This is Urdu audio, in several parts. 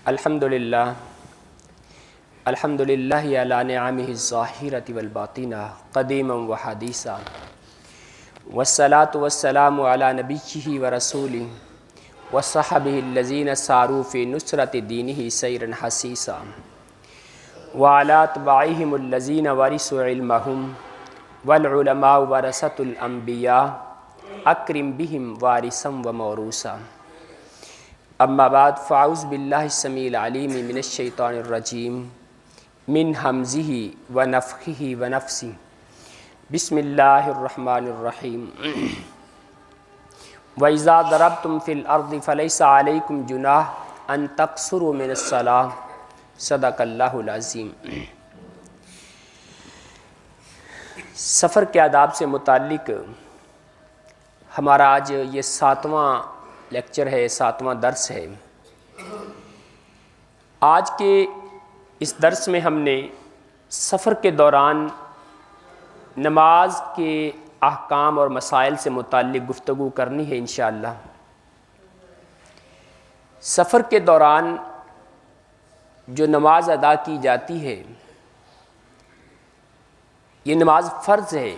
الحمدللہ الحمدللہ علی نعمہ الظاہرۃ والباطنہ قدیما وحدیثا والصلاة والسلام علی نبیہ ورسولہ وصحبہ الذین ساروا فی نصرۃ دینہ سیرا حثیثا وعلی اتباعہم الذین ورثوا علمہم والعلماء ورثۃ الانبیاء اکرم بہم وارثا وموروثا اما بعد فاعوذ باللہ السمیع العلیم من الشیطان الرجیم من حمزہ ونفخہ ونفثہ بسم اللہ الرحمن الرحیم وَإِذَا ضَرَبْتُمْ فِي الْأَرْضِ فَلَيْسَ عَلَيْكُمْ جُنَاحٌ أَن تَقْصُرُوا مِنَ الصَّلَاةِ صدق اللہ العظیم۔ سفر کے آداب سے متعلق ہمارا آج یہ 7واں لیکچر ہے، 7واں درس ہے۔ آج کے اس درس میں ہم نے سفر کے دوران نماز کے احکام اور مسائل سے متعلق گفتگو کرنی ہے انشاءاللہ۔ سفر کے دوران جو نماز ادا کی جاتی ہے یہ نماز فرض ہے،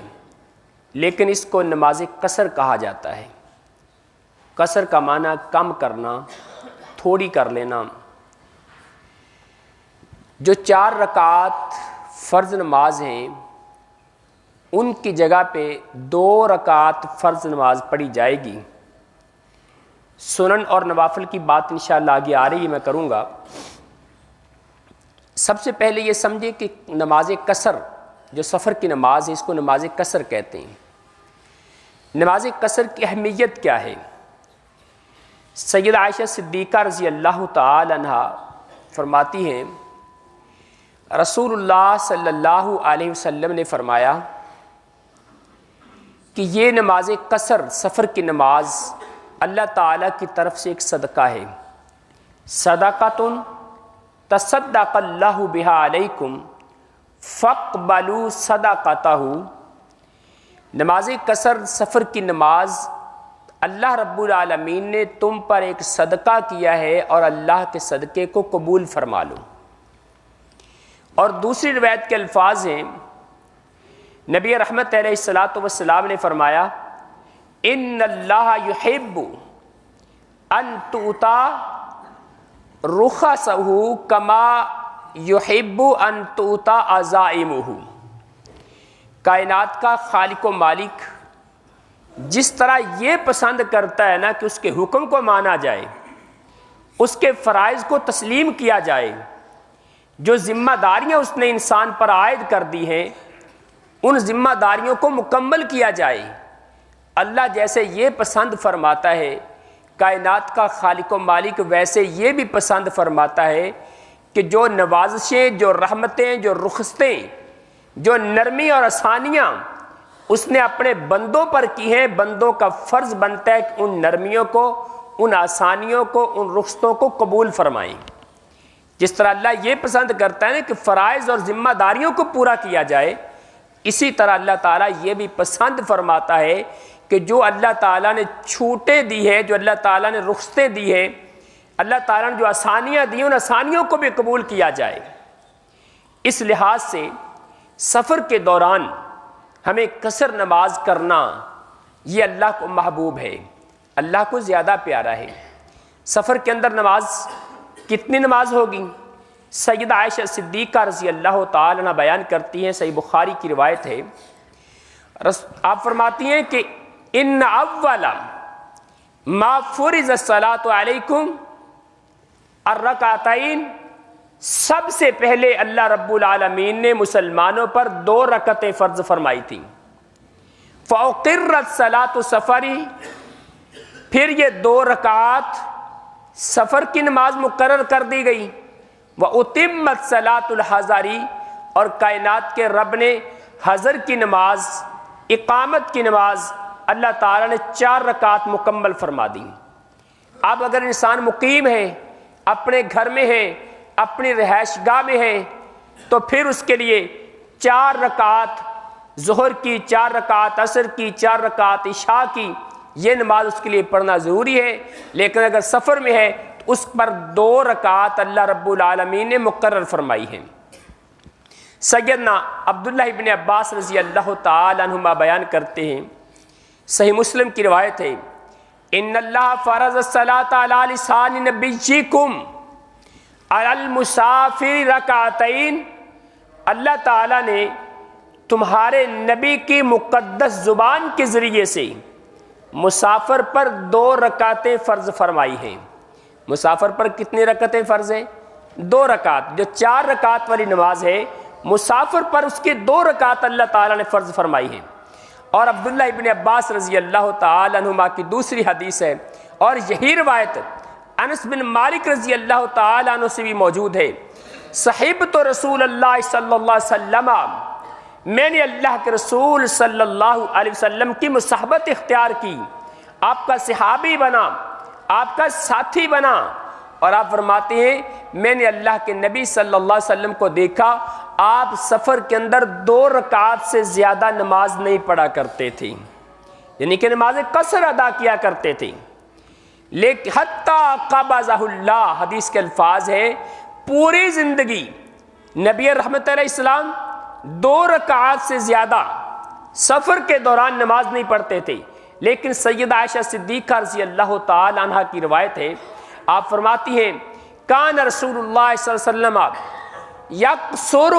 لیکن اس کو نماز قصر کہا جاتا ہے۔ قصر کا معنی کم کرنا، تھوڑی کر لینا۔ جو 4 رکعات فرض نماز ہیں ان کی جگہ پہ 2 رکعات فرض نماز پڑھی جائے گی۔ سنن اور نوافل کی بات انشاءاللہ آگے آ رہی ہے، میں کروں گا۔ سب سے پہلے یہ سمجھے کہ نماز قصر جو سفر کی نماز ہے اس کو نماز قصر کہتے ہیں۔ نماز قصر کی اہمیت کیا ہے؟ سیدہ عائشہ صدیقہ رضی اللہ تعالی عنہ فرماتی ہیں رسول اللہ صلی اللہ علیہ وسلم نے فرمایا کہ یہ نماز قصر سفر کی نماز اللہ تعالیٰ کی طرف سے ایک صدقہ ہے۔ صدقۃ تصدق اللہ بہا علیکم فاقبلوا صدقتہ۔ نماز قصر سفر کی نماز اللہ رب العالمین نے تم پر ایک صدقہ کیا ہے اور اللہ کے صدقے کو قبول فرما لو۔ اور دوسری روایت کے الفاظ ہیں، نبی رحمت علیہ الصلوۃ والسلام نے فرمایا ان اللہ یحب ان تؤتی رخصہ کما یحب ان تؤتی عزائمہ۔ کائنات کا خالق و مالک جس طرح یہ پسند کرتا ہے نا کہ اس کے حکم کو مانا جائے، اس کے فرائض کو تسلیم کیا جائے، جو ذمہ داریاں اس نے انسان پر عائد کر دی ہیں ان ذمہ داریوں کو مکمل کیا جائے، اللہ جیسے یہ پسند فرماتا ہے کائنات کا خالق و مالک ویسے یہ بھی پسند فرماتا ہے کہ جو نوازشیں، جو رحمتیں، جو رخصتیں، جو نرمی اور آسانیاں اس نے اپنے بندوں پر کی ہیں، بندوں کا فرض بنتا ہے کہ ان نرمیوں کو، ان آسانیوں کو، ان رخصتوں کو قبول فرمائیں۔ جس طرح اللہ یہ پسند کرتا ہے کہ فرائض اور ذمہ داریوں کو پورا کیا جائے، اسی طرح اللہ تعالیٰ یہ بھی پسند فرماتا ہے کہ جو اللہ تعالیٰ نے چھوٹیں دی ہے، جو اللہ تعالیٰ نے رخصتیں دی ہیں، اللہ تعالیٰ نے جو آسانیاں دی ان آسانیوں کو بھی قبول کیا جائے۔ اس لحاظ سے سفر کے دوران ہمیں قصر نماز کرنا یہ اللہ کو محبوب ہے، اللہ کو زیادہ پیارا ہے۔ سفر کے اندر نماز کتنی نماز ہوگی؟ سیدہ عائشہ صدیقہ رضی اللہ تعالی عنہ بیان کرتی ہیں، صحیح بخاری کی روایت ہے، آپ فرماتی ہیں کہ ان اول ما فرض الصلاۃ علیکم الرکعتین، سب سے پہلے اللہ رب العالمین نے مسلمانوں پر 2 رکعتیں فرض فرمائی تھیں۔ فَأُقِرَّتْ صَلَاةُ السَّفَرِ، پھر یہ 2 رکعات سفر کی نماز مقرر کر دی گئی۔ وَأُتِمَّتْ صَلَاةُ الْحَضَرِ، اور کائنات کے رب نے حضر کی نماز، اقامت کی نماز اللہ تعالیٰ نے 4 رکعات مکمل فرما دی۔ اب اگر انسان مقیم ہے، اپنے گھر میں ہے، اپنی رہائش گاہ میں ہے، تو پھر اس کے لیے 4 رکعات ظہر کی، 4 رکعات عصر کی، 4 رکعات عشاء کی، یہ نماز اس کے لیے پڑھنا ضروری ہے۔ لیکن اگر سفر میں ہے اس پر 2 رکعت اللہ رب العالمین نے مقرر فرمائی ہیں۔ سیدنا عبداللہ ابن عباس رضی اللہ تعالی عنہما بیان کرتے ہیں، صحیح مسلم کی روایت ہے، ان اللہ فرض الصلاۃ علی لسان نبیکم علی المسافر رکعتین، اللہ تعالیٰ نے تمہارے نبی کی مقدس زبان کے ذریعے سے مسافر پر 2 رکعتیں فرض فرمائی ہیں۔ مسافر پر کتنی رکعتیں فرض ہیں؟ 2 رکعت۔ جو 4 رکعت والی نماز ہے، مسافر پر اس کی 2 رکعت اللہ تعالیٰ نے فرض فرمائی ہیں۔ اور عبداللہ ابن عباس رضی اللہ تعالی عنہما کی دوسری حدیث ہے، اور یہی روایت انس بن مالک رضی اللہ تعالی عنہ سے بھی موجود ہے، صحبت رسول اللہ صلی اللہ علیہ وسلم، میں نے اللہ کے رسول صلی اللہ علیہ وسلم کی مصاحبت اختیار کی، آپ کا صحابی بنا، آپ کا ساتھی بنا۔ اور آپ فرماتے ہیں میں نے اللہ کے نبی صلی اللہ علیہ وسلم کو دیکھا، آپ سفر کے اندر 2 رکعت سے زیادہ نماز نہیں پڑھا کرتے تھے، یعنی کہ نماز قصر ادا کیا کرتے تھے۔ لیکن حتیٰ قبضہ اللہ، حدیث کے الفاظ ہے، پوری زندگی نبی رحمت علیہ السلام 2 رکعات سے زیادہ سفر کے دوران نماز نہیں پڑھتے تھے۔ لیکن سیدہ عائشہ صدیقہ رضی اللہ تعالی عنہ کی روایت ہے، آپ فرماتی ہیں کان رسول اللہ صلی اللہ علیہ وسلم یقصر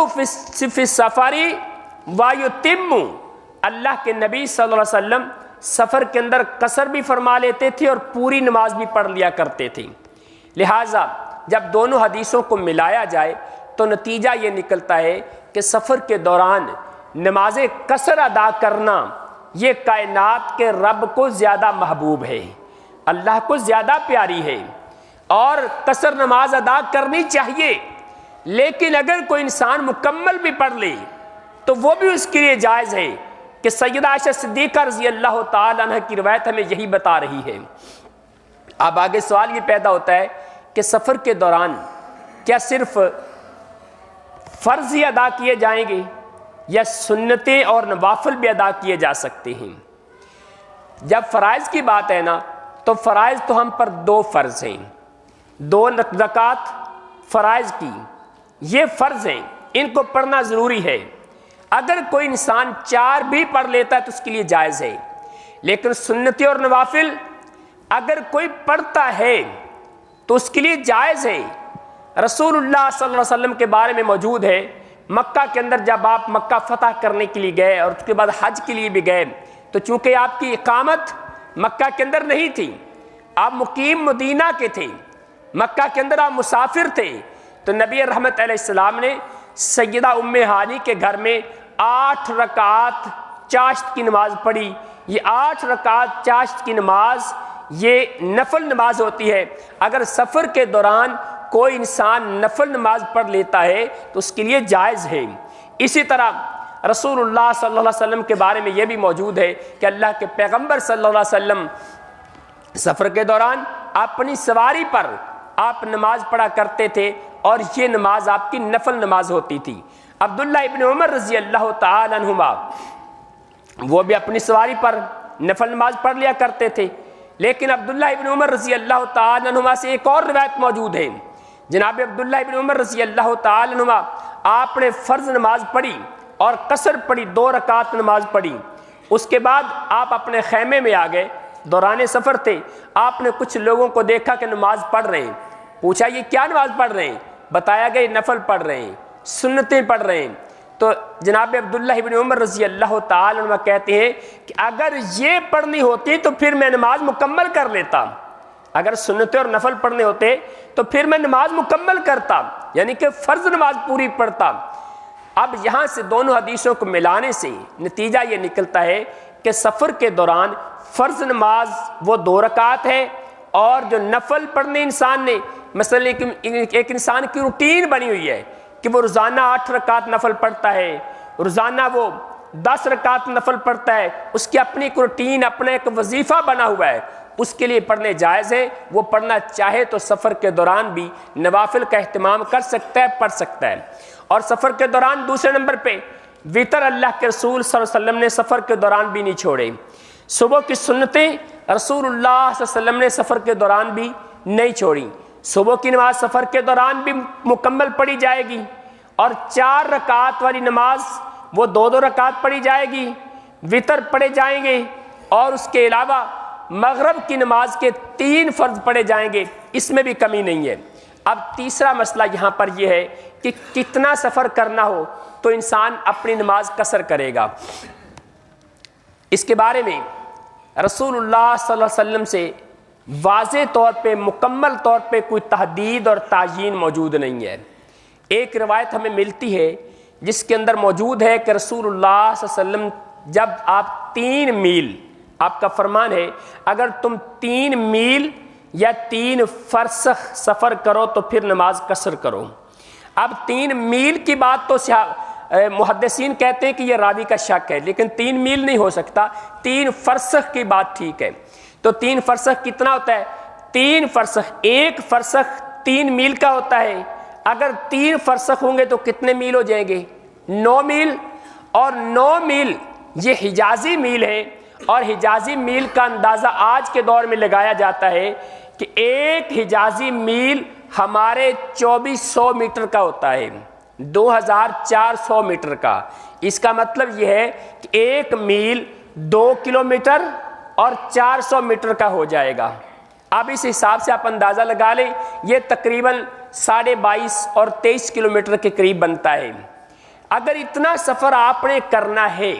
فی السفر ویتم، اللہ کے نبی صلی اللہ علیہ وسلم سفر کے اندر قصر بھی فرما لیتے تھے اور پوری نماز بھی پڑھ لیا کرتے تھے۔ لہٰذا جب دونوں حدیثوں کو ملایا جائے تو نتیجہ یہ نکلتا ہے کہ سفر کے دوران نماز قصر ادا کرنا یہ کائنات کے رب کو زیادہ محبوب ہے، اللہ کو زیادہ پیاری ہے، اور قصر نماز ادا کرنی چاہیے۔ لیکن اگر کوئی انسان مکمل بھی پڑھ لے تو وہ بھی اس کے لیے جائز ہے، کہ سیدہ عائشہ صدیقہ رضی اللہ تعالی عنہ کی روایت ہمیں یہی بتا رہی ہے۔ اب آگے سوال یہ پیدا ہوتا ہے کہ سفر کے دوران کیا صرف فرض ہی ادا کیے جائیں گے یا سنتیں اور نوافل بھی ادا کیے جا سکتے ہیں؟ جب فرائض کی بات ہے نا، تو فرائض تو ہم پر 2 فرض ہیں، 2 رکعت فرائض کی، یہ فرض ہیں، ان کو پڑھنا ضروری ہے۔ اگر کوئی انسان 4 بھی پڑھ لیتا ہے تو اس کے لیے جائز ہے۔ لیکن سنتیں اور نوافل اگر کوئی پڑھتا ہے تو اس کے لیے جائز ہے۔ رسول اللہ صلی اللہ علیہ وسلم کے بارے میں موجود ہے، مکہ کے اندر جب آپ مکہ فتح کرنے کے لیے گئے اور اس کے بعد حج کے لیے بھی گئے، تو چونکہ آپ کی اقامت مکہ کے اندر نہیں تھی، آپ مقیم مدینہ کے تھے، مکہ کے اندر آپ مسافر تھے، تو نبی رحمت علیہ السلام نے سیدہ ام ہانی کے گھر میں 8 رکعت چاشت کی نماز پڑھی۔ یہ 8 رکعت چاشت کی نماز یہ نفل نماز ہوتی ہے۔ اگر سفر کے دوران کوئی انسان نفل نماز پڑھ لیتا ہے تو اس کے لیے جائز ہے۔ اسی طرح رسول اللہ صلی اللہ علیہ وسلم کے بارے میں یہ بھی موجود ہے کہ اللہ کے پیغمبر صلی اللہ علیہ وسلم سفر کے دوران اپنی سواری پر آپ نماز پڑھا کرتے تھے، اور یہ نماز آپ کی نفل نماز ہوتی تھی۔ عبداللہ ابن عمر رضی اللہ تعالی عنہما وہ بھی اپنی سواری پر نفل نماز پڑھ لیا کرتے تھے۔ لیکن عبداللہ ابن عمر رضی اللہ تعالی عنہما سے ایک اور روایت موجود ہے، جناب عبداللہ ابن عمر رضی اللہ تعالی عنہما آپ نے فرض نماز پڑھی اور قصر پڑھی، 2 رکعت نماز پڑھی۔ اس کے بعد آپ اپنے خیمے میں آ گئے، دوران سفر تھے، آپ نے کچھ لوگوں کو دیکھا کہ نماز پڑھ رہے ہیں، پوچھا یہ کیا نماز پڑھ رہے ہیں؟ بتایا گیا نفل پڑھ رہے ہیں، سنتیں پڑھ رہے ہیں۔ تو جناب عبداللہ ابن عمر رضی اللہ تعالی عنہ کہتے ہیں کہ اگر یہ پڑھنی ہوتی تو پھر میں نماز مکمل کر لیتا، اگر سنتیں اور نفل پڑھنے ہوتے تو پھر میں نماز مکمل کرتا، یعنی کہ فرض نماز پوری پڑھتا۔ اب یہاں سے دونوں حدیثوں کو ملانے سے نتیجہ یہ نکلتا ہے کہ سفر کے دوران فرض نماز وہ 2 رکعت ہے، اور جو نفل پڑھنے انسان نے، مثلا ایک انسان کی روٹین بنی ہوئی ہے کہ وہ روزانہ 8 رکعت نفل پڑھتا ہے، روزانہ وہ 10 رکعت نفل پڑھتا ہے، اس کی اپنی ایک روٹین، اپنا ایک وظیفہ بنا ہوا ہے، اس کے لیے پڑھنے جائز ہے۔ وہ پڑھنا چاہے تو سفر کے دوران بھی نوافل کا اہتمام کر سکتا ہے، پڑھ سکتا ہے۔ اور سفر کے دوران دوسرے نمبر پہ وطر اللہ کے رسول صلی اللہ علیہ وسلم نے سفر کے دوران بھی نہیں چھوڑے۔ صبح کی سنتیں رسول اللہ صلی اللہ علیہ وسلم نے سفر کے دوران بھی نہیں چھوڑی۔ صبح کی نماز سفر کے دوران بھی مکمل پڑھی جائے گی، اور 4 رکعت والی نماز وہ 2 رکعت پڑھی جائے گی، وطر پڑھے جائیں گے، اور اس کے علاوہ مغرب کی نماز کے 3 فرض پڑھے جائیں گے، اس میں بھی کمی نہیں ہے۔ اب تیسرا مسئلہ یہاں پر یہ ہے کہ کتنا سفر کرنا ہو تو انسان اپنی نماز قصر کرے گا۔ اس کے بارے میں رسول اللہ صلی اللہ علیہ وسلم سے واضح طور پہ مکمل طور پہ کوئی تحدید اور تعیین موجود نہیں ہے۔ ایک روایت ہمیں ملتی ہے جس کے اندر موجود ہے کہ رسول اللہ صلی اللہ علیہ وسلم جب آپ 3 میل، آپ کا فرمان ہے اگر تم 3 میل یا 3 فرسخ سفر کرو تو پھر نماز قصر کرو۔ اب 3 میل کی بات تو محدثین کہتے ہیں کہ یہ راوی کا شک ہے، لیکن 3 میل نہیں ہو سکتا، 3 فرسخ کی بات ٹھیک ہے۔ تو 3 فرسخ کتنا ہوتا ہے؟ 3 فرسخ، 1 فرسخ 3 میل کا ہوتا ہے۔ اگر 3 فرسخ ہوں گے تو کتنے میل ہو جائیں گے؟ 9 میل، اور 9 میل یہ حجازی میل ہے، اور حجازی میل کا اندازہ آج کے دور میں لگایا جاتا ہے کہ 1 حجازی میل ہمارے 2400 میٹر کا ہوتا ہے، 2400 میٹر کا۔ اس کا مطلب یہ ہے کہ 1 میل 2 کلومیٹر اور 400 میٹر کا ہو جائے گا۔ اب اس حساب سے آپ اندازہ لگا لیں، یہ تقریباً 22.5 اور 23 کلومیٹر کے قریب بنتا ہے۔ اگر اتنا سفر آپ نے کرنا ہے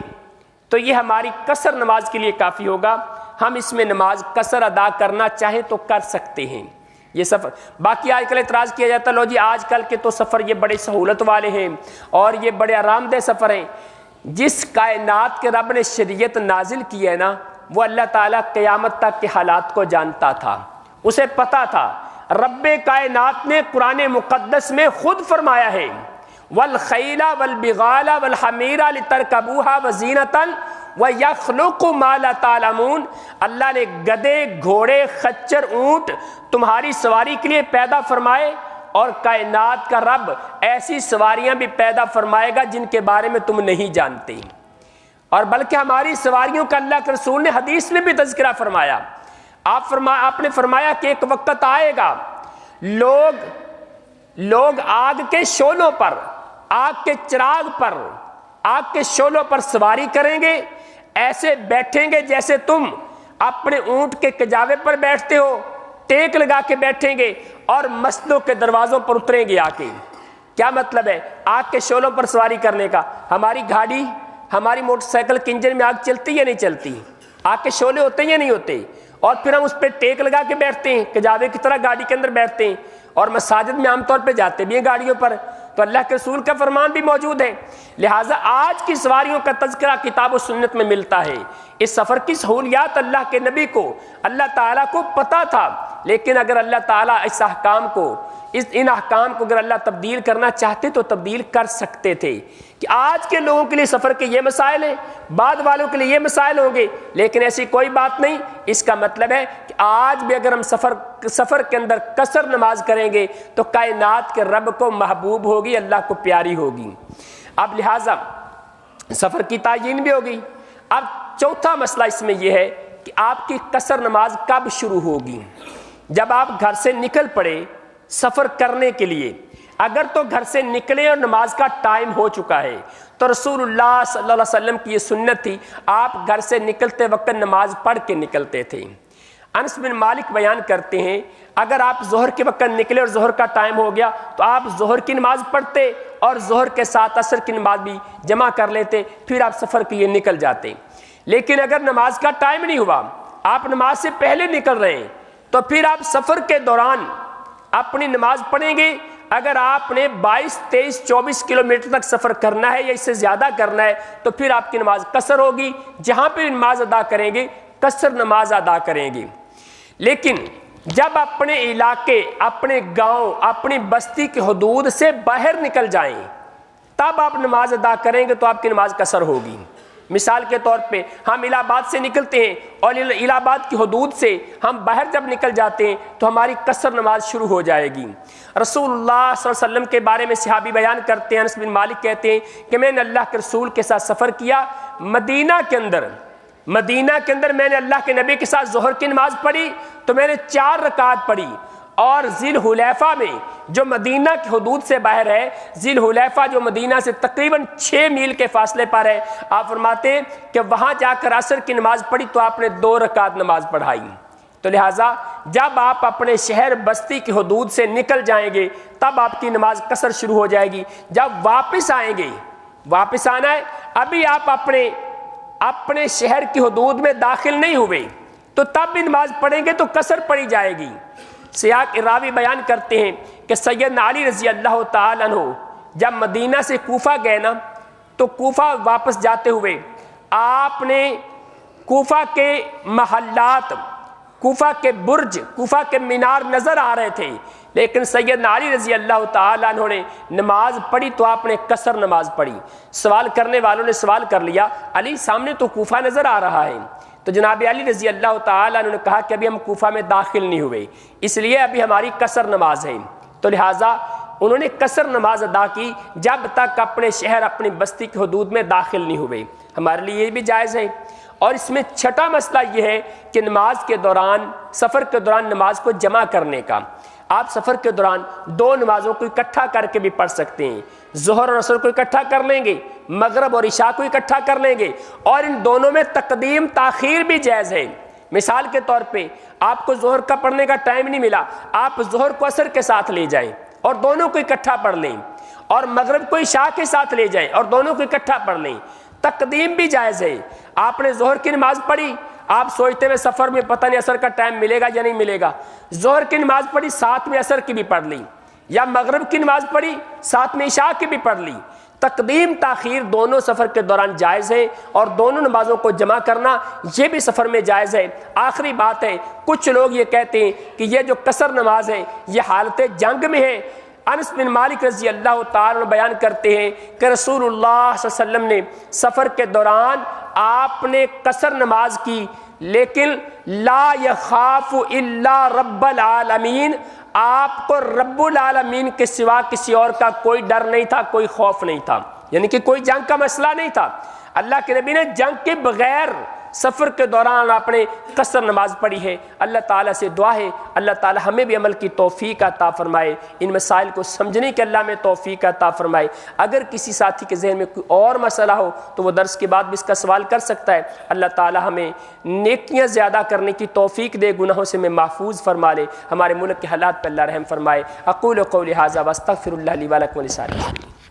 تو یہ ہماری قصر نماز کے لیے کافی ہوگا۔ ہم اس میں نماز قصر ادا کرنا چاہیں تو کر سکتے ہیں۔ یہ سفر باقی آج کل اعتراض کیا جاتا ہے، لو جی آج کل کے تو سفر یہ بڑے سہولت والے ہیں اور یہ بڑے آرام دہ سفر ہیں۔ جس کائنات کے رب نے شریعت نازل کی ہے نا، وہ اللہ تعالیٰ قیامت تک کے حالات کو جانتا تھا، اسے پتا تھا۔ رب کائنات نے قرآن مقدس میں خود فرمایا ہے وَالْخَيْلَ وَالْبِغَالَ وَالْحَمِيرَ لِتَرْكَبُوهَا وَزِينَةً وَيَخْلُقُ مَا لَا تَعْلَمُونَ۔ اللہ نے گدے، گھوڑے، خچر، اونٹ تمہاری سواری کے لیے پیدا فرمائے، اور کائنات کا رب ایسی سواریاں بھی پیدا فرمائے گا جن کے بارے میں تم نہیں جانتے۔ اور بلکہ ہماری سواریوں کا اللہ کے رسول نے حدیث میں بھی تذکرہ فرمایا۔ آپ نے فرمایا کہ ایک وقت آئے گا لوگ آگ کے شعلوں پر، آگ کے چراغ پر، آگ کے شعلوں پر سواری کریں گے، ایسے بیٹھیں گے جیسے تم اپنے اونٹ کے کجاوے پر بیٹھتے ہو، ٹیک لگا کے بیٹھیں گے، اور مسجدوں کے دروازوں پر اتریں گے آ کے۔ کیا مطلب ہے آگ کے شعلوں پر سواری کرنے کا؟ ہماری گاڑی، ہماری موٹر سائیکل کے انجن میں آگ چلتی یا نہیں چلتی؟ آگ کے شعلے ہوتے یا نہیں ہوتے؟ اور پھر ہم اس پہ ٹیک لگا کے بیٹھتے ہیں، کجاوے کی طرح گاڑی کے اندر بیٹھتے ہیں، اور مساجد میں عام طور پہ جاتے بھی ہیں گاڑیوں پر۔ تو اللہ کے رسول کا فرمان بھی موجود ہے۔ لہٰذا آج کی سواریوں کا تذکرہ کتاب و سنت میں ملتا ہے۔ اس سفر کی سہولیات اللہ کے نبی کو، اللہ تعالیٰ کو پتہ تھا، لیکن اگر اللہ تعالیٰ ان احکام کو اگر اللہ تبدیل کرنا چاہتے تو تبدیل کر سکتے تھے۔ کہ آج کے لوگوں کے لیے سفر کے یہ مسائل ہیں، بعد والوں کے لیے یہ مسائل ہوں گے، لیکن ایسی کوئی بات نہیں۔ اس کا مطلب ہے کہ آج بھی اگر ہم سفر کے اندر قصر نماز کریں گے تو کائنات کے رب کو محبوب ہوگی، اللہ کو پیاری ہوگی۔ اب لہٰذا سفر کی تعیین بھی ہوگی۔ اب چوتھا مسئلہ اس میں یہ ہے کہ آپ کی قصر نماز کب شروع ہوگی؟ جب آپ گھر سے نکل پڑے سفر کرنے کے لیے۔ اگر تو گھر سے نکلے اور نماز کا ٹائم ہو چکا ہے تو رسول اللہ صلی اللہ علیہ وسلم کی یہ سنت تھی، آپ گھر سے نکلتے وقت نماز پڑھ کے نکلتے تھے۔ انس بن مالک بیان کرتے ہیں اگر آپ ظہر کے وقت نکلے اور ظہر کا ٹائم ہو گیا تو آپ ظہر کی نماز پڑھتے اور ظہر کے ساتھ عصر کی نماز بھی جمع کر لیتے، پھر آپ سفر کے لیے نکل جاتے۔ لیکن اگر نماز کا ٹائم نہیں ہوا، آپ نماز سے پہلے نکل رہے ہیں، تو پھر آپ سفر کے دوران اپنی نماز پڑھیں گے۔ اگر آپ نے 22، 23، 24 کلومیٹر تک سفر کرنا ہے یا اس سے زیادہ کرنا ہے تو پھر آپ کی نماز قصر ہوگی، جہاں پہ نماز ادا کریں گے قصر نماز ادا کریں گے۔ لیکن جب اپنے علاقے، اپنے گاؤں، اپنی بستی کی حدود سے باہر نکل جائیں تب آپ نماز ادا کریں گے تو آپ کی نماز قصر ہوگی۔ مثال کے طور پہ ہم الہ آباد سے نکلتے ہیں اور الہ آباد کی حدود سے ہم باہر جب نکل جاتے ہیں تو ہماری قصر نماز شروع ہو جائے گی۔ رسول اللہ صلی اللہ علیہ وسلم کے بارے میں صحابی بیان کرتے ہیں، انس بن مالک کہتے ہیں کہ میں نے اللہ کے رسول کے ساتھ سفر کیا، مدینہ کے اندر میں نے اللہ کے نبی کے ساتھ ظہر کی نماز پڑھی تو میں نے 4 رکعت پڑھی، اور ذی الحلیفہ میں جو مدینہ کی حدود سے باہر ہے، ذی الحلیفہ جو مدینہ سے تقریباً 6 میل کے فاصلے پر ہے، آپ فرماتے ہیں کہ وہاں جا کر عصر کی نماز پڑھی تو آپ نے 2 رکعت نماز پڑھائی۔ تو لہٰذا جب آپ اپنے شہر بستی کی حدود سے نکل جائیں گے تب آپ کی نماز قصر شروع ہو جائے گی۔ جب واپس آئیں گے، واپس آنا ہے، ابھی آپ اپنے شہر کی حدود میں داخل نہیں ہوئے تو تب بھی نماز پڑھیں گے تو قصر پڑھی جائے گی۔ سیاق راوی بیان کرتے ہیں کہ سیدنا علی رضی اللہ تعالیٰ عنہ جب مدینہ سے کوفہ گئے نا تو کوفہ واپس جاتے ہوئے آپ نے کوفہ کے محلات، کوفہ کے برج، کوفہ کے مینار نظر آ رہے تھے، لیکن سیدنا علی رضی اللہ تعالیٰ عنہ نے نماز پڑھی تو آپ نے قصر نماز پڑھی۔ سوال کرنے والوں نے سوال کر لیا، علی سامنے تو کوفہ نظر آ رہا ہے۔ تو جناب علی رضی اللہ تعالیٰ عنہ نے کہا کہ ابھی ہم کوفہ میں داخل نہیں ہوئے، اس لیے ابھی ہماری قصر نماز ہے۔ تو لہٰذا انہوں نے قصر نماز ادا کی جب تک اپنے شہر، اپنی بستی کی حدود میں داخل نہیں ہوئے۔ ہمارے لیے یہ بھی جائز ہے۔ اور اس میں چھٹا مسئلہ یہ ہے کہ نماز کے دوران، سفر کے دوران نماز کو جمع کرنے کا۔ آپ سفر کے دوران 2 نمازوں کو اکٹھا کر کے بھی پڑھ سکتے ہیں، ظہر اور عصر کو اکٹھا کر لیں گے، مغرب اور عشاء کو اکٹھا کر لیں گے، اور ان دونوں میں تقدیم تاخیر بھی جائز ہے۔ مثال کے طور پہ آپ کو ظہر کا پڑھنے کا ٹائم نہیں ملا، آپ ظہر کو عصر کے ساتھ لے جائیں اور دونوں کو اکٹھا پڑھ لیں، اور مغرب کو عشاء کے ساتھ لے جائیں اور دونوں کو اکٹھا پڑھ لیں، تقدیم بھی جائز ہے۔ آپ نے ظہر کی نماز پڑھی، آپ سوچتے ہوئے سفر میں پتہ نہیں عصر کا ٹائم ملے گا یا نہیں ملے گا، ظہر کی نماز پڑھی، ساتھ میں عصر کی بھی پڑھ لی، یا مغرب کی نماز پڑھی ساتھ میں عشاء کی بھی پڑھ لی۔ تقدیم تاخیر دونوں سفر کے دوران جائز ہے، اور دونوں نمازوں کو جمع کرنا یہ بھی سفر میں جائز ہے۔ آخری بات ہے، کچھ لوگ یہ کہتے ہیں کہ یہ جو قصر نماز ہے یہ حالت جنگ میں ہے۔ انس بن مالک رضی اللہ تعالیٰ بیان کرتے ہیں کہ رسول اللہ صلی اللہ علیہ وسلم نے سفر کے دوران آپ نے قصر نماز کی، لیکن لا یخاف الا رب العالمین، آپ کو رب العالمین کے سوا کسی اور کا کوئی ڈر نہیں تھا، کوئی خوف نہیں تھا، یعنی کہ کوئی جنگ کا مسئلہ نہیں تھا۔ اللہ کے نبی نے جنگ کے بغیر سفر کے دوران آپ نے قصر نماز پڑھی ہے۔ اللہ تعالیٰ سے دعا ہے اللہ تعالیٰ ہمیں بھی عمل کی توفیق عطا فرمائے، ان مسائل کو سمجھنے کے اللہ میں توفیق عطا فرمائے۔ اگر کسی ساتھی کے ذہن میں کوئی اور مسئلہ ہو تو وہ درس کے بعد بھی اس کا سوال کر سکتا ہے۔ اللہ تعالیٰ ہمیں نیکیاں زیادہ کرنے کی توفیق دے، گناہوں سے ہمیں محفوظ فرما لے، ہمارے ملک کے حالات پر اللہ رحم فرمائے۔ اقول قولی ھذا واستغفر اللہ لی ولکم ولسائر المسلمین۔